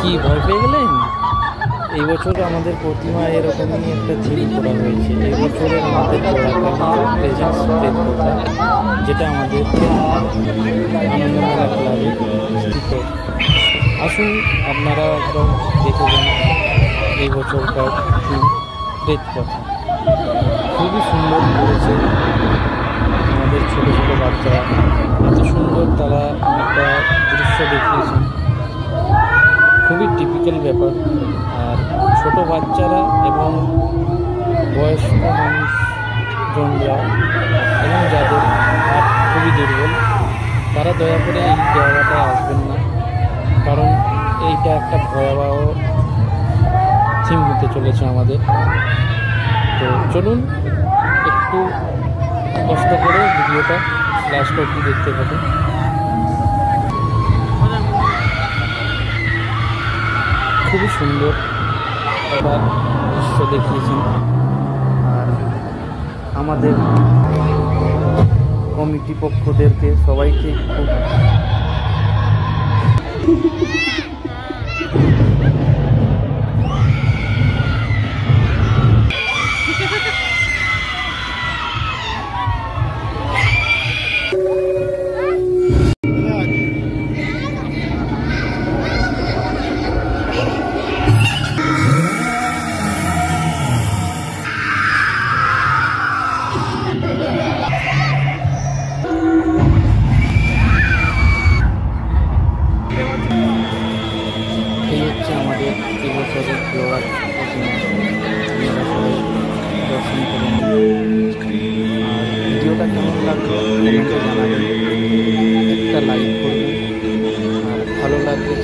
কি ভয় পেয়ে গেলেন? এই বছর আমাদের প্রতিমা এরকমই একটা থিম করা হয়েছে। এই বছরে আমাদের প্রেজেন্স প্রেড কথা, যেটা আমাদের আনন্দমেলা ক্লাবে স্থিত। আসুন আপনারা একদম দেখে যান এই বছরকার থিম প্রেড কথা। খুবই সুন্দর করেছে আমাদের ছোটো ছোটো বাচ্চারা, এত সুন্দর তারা একটা দৃশ্য দেখিয়েছেন। খুবই টিপিক্যাল ব্যাপার। আর ছোট বাচ্চারা এবং বয়স্ক মানুষজনরা এবং যাদের হাত খুবই দুর্বল, তারা দয়া করে এই জায়গাটায় আসবেন না, কারণ এইটা একটা ভয়াবহ থিম হতে চলেছে আমাদের। তো চলুন একটু কষ্ট করে ভিডিওটা লাস্ট অবধি দেখতে পাবেন। খুবই সুন্দর একটা দৃশ্য দেখিয়েছেন। আর আমাদের কমিটি পক্ষদেরকে সবাইকে খুব আমাদের এবছরের ফ্লোরার আপনারা সবাই দর্শন করুন। আর ভিডিওটা কেমন লাগলো কমেন্টে জানাবেন, একটা লাইক করবেন, আর ভালো লাগলে